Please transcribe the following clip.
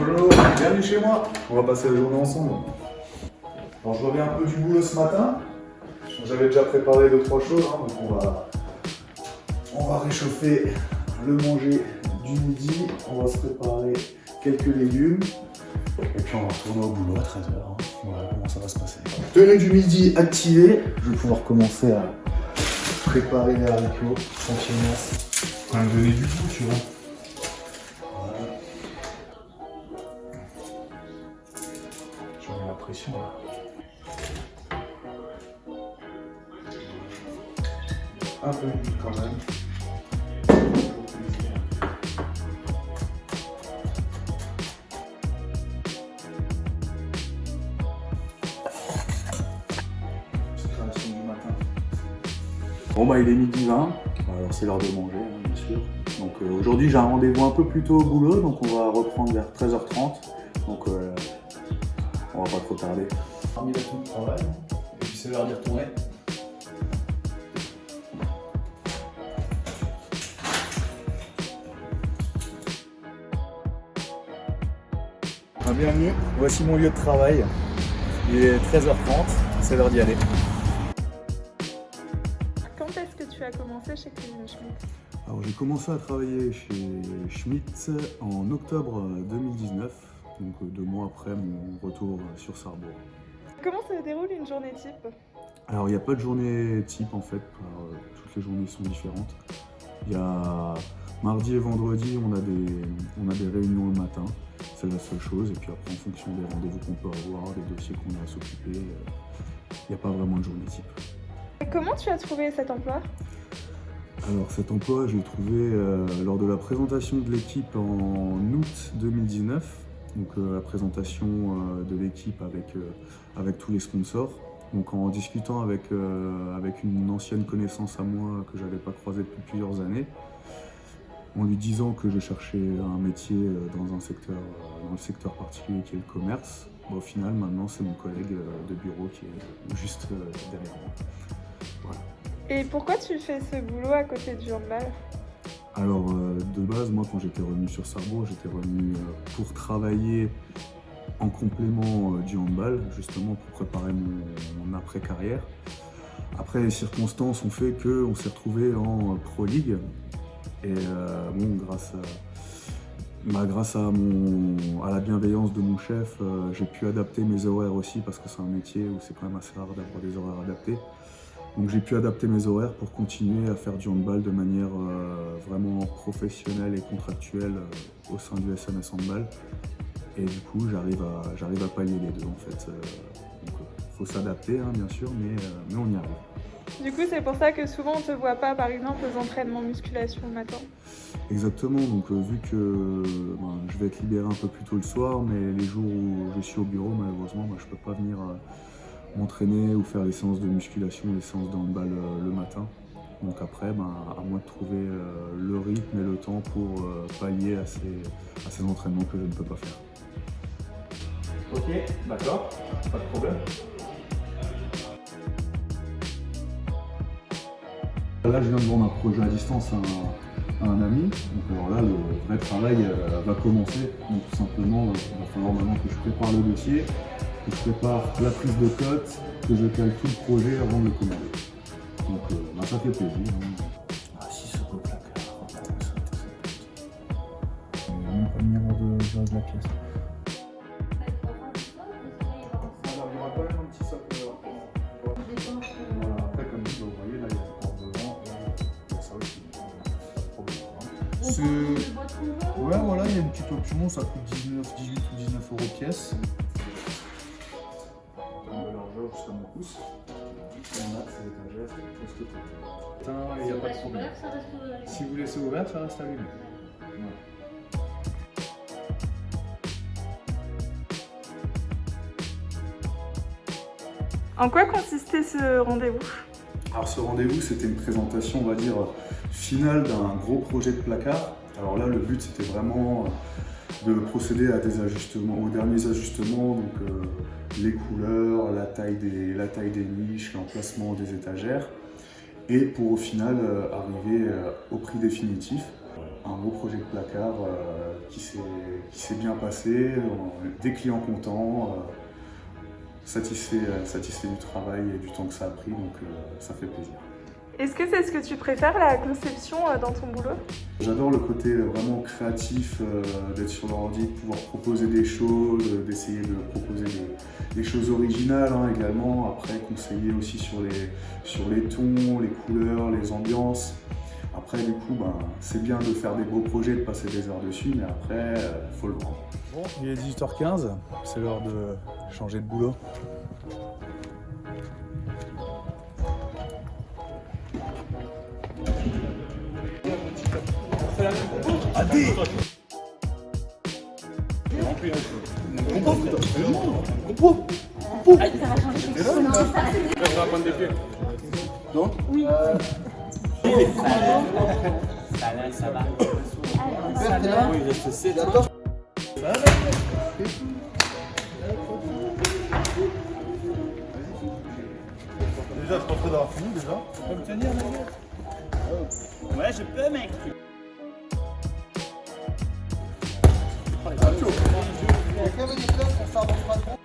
Bonjour, bienvenue chez moi. On va passer la journée ensemble. Alors je reviens un peu du boulot ce matin. J'avais déjà préparé 2-3 choses, hein, donc on va réchauffer le manger du midi. On va se préparer quelques légumes. Et puis on va retourner au boulot à 13h. Hein. Voilà comment ça va se passer. Tenue du midi activée. Je vais pouvoir commencer à préparer les haricots tranquillement. Faut me donner du goût, tu vois. Voilà. Je mets la pression là. Un peu d'huile quand même. Bon bah il est midi 20, alors c'est l'heure de manger hein, bien sûr. Donc aujourd'hui j'ai un rendez-vous un peu plus tôt au boulot, donc on va reprendre vers 13h30. Donc on va pas trop tarder. Parmi la tenue de travail, et puis c'est l'heure d'y retourner. Bienvenue, voici mon lieu de travail. Il est 13h30, c'est l'heure d'y aller. Quand est-ce que tu as commencé chez Cuisine Schmitt? Alors j'ai commencé à travailler chez Schmitt en octobre 2019, donc 2 mois après mon retour sur Sarrebourg. Comment se déroule une journée type? Alors il n'y a pas de journée type en fait, toutes les journées sont différentes. Il y a mardi et vendredi, on a des réunions le matin, c'est la seule chose, et puis après en fonction des rendez-vous qu'on peut avoir, des dossiers qu'on a à s'occuper, il n'y a pas vraiment de journée type. Et comment tu as trouvé cet emploi? Alors cet emploi, je l'ai trouvé lors de la présentation de l'équipe en août 2019, donc la présentation de l'équipe avec tous les sponsors. Donc en discutant avec une ancienne connaissance à moi que je n'avais pas croisée depuis plusieurs années, en lui disant que je cherchais un métier dans le secteur particulier qui est le commerce. Bon, au final, maintenant, c'est mon collègue de bureau qui est juste derrière moi. Voilà. Et pourquoi tu fais ce boulot à côté du handball? Alors, de base, moi, quand j'étais revenu sur Sarrebourg, j'étais revenu pour travailler en complément du handball, justement pour préparer mon après-carrière. Après, les circonstances ont fait qu'on s'est retrouvé en Pro League. Et bon, grâce à la bienveillance de mon chef, j'ai pu adapter mes horaires aussi parce que c'est un métier où c'est quand même assez rare d'avoir des horaires adaptés. Donc j'ai pu adapter mes horaires pour continuer à faire du handball de manière vraiment professionnelle et contractuelle au sein du SMS Handball. Et du coup, j'arrive à pallier les deux en fait. Donc faut s'adapter hein, bien sûr, mais on y arrive. Du coup, c'est pour ça que souvent on ne te voit pas, par exemple, aux entraînements musculation le matin. Exactement, donc vu que je vais être libéré un peu plus tôt le soir, mais les jours où je suis au bureau, malheureusement, je ne peux pas venir m'entraîner ou faire les séances de musculation, les séances de handball le matin. Donc après, à moi de trouver le rythme et le temps pour pallier à ces entraînements que je ne peux pas faire. Ok, d'accord, pas de problème. Là, je viens de vendre un projet à distance à un ami. Donc alors là, le vrai travail va commencer. Donc tout simplement, il va falloir maintenant que je prépare le dossier, que je prépare la prise de cote, que je cale tout le projet avant de le commander. Donc ça fait plaisir. Hein. Ah si, ce beau placard. Il n'y a même pas de miroir de la pièce. Alors il y aura quand même un petit socle. Voilà, après comme dit, vous voyez, là il y a des portes devant et il y a ça aussi. Pas de problème. Ouais, voilà, il y a une petite option, ça coûte 18 ou 19 € pièce. De largeur jusqu'à mon pouce. Et on a ces étagères de ce côté. Il n'y a pas de problème. Si vous laissez ouvert, ça reste allumé. Voilà. En quoi consistait ce rendez-vous? Alors ce rendez-vous, c'était une présentation, on va dire, finale d'un gros projet de placard. Alors là, le but, c'était vraiment de procéder à des ajustements, aux derniers ajustements, donc les couleurs, la taille des niches, l'emplacement des étagères, et pour au final arriver au prix définitif. un beau projet de placard qui s'est bien passé, des clients contents, satisfait du travail et du temps que ça a pris, donc ça fait plaisir. Est-ce que c'est ce que tu préfères, la conception dans ton boulot? J'adore le côté vraiment créatif, d'être sur l'ordi, de pouvoir proposer des choses, d'essayer de proposer des choses originales également. Après, conseiller aussi sur les tons, les couleurs, les ambiances. Après, du coup, c'est bien de faire des beaux projets, de passer des heures dessus, mais après, il faut le vendre. Bon, il est 18h15, c'est l'heure de changer de boulot. Allez! Donc Oui. Ça va. Oui, je sais. D'accord. déjà, je pense d'avoir fini déjà. Tu peux me tenir, la gueule? Ouais, je peux, mec. Quelqu'un veut des clubs pour ça avance pas trop?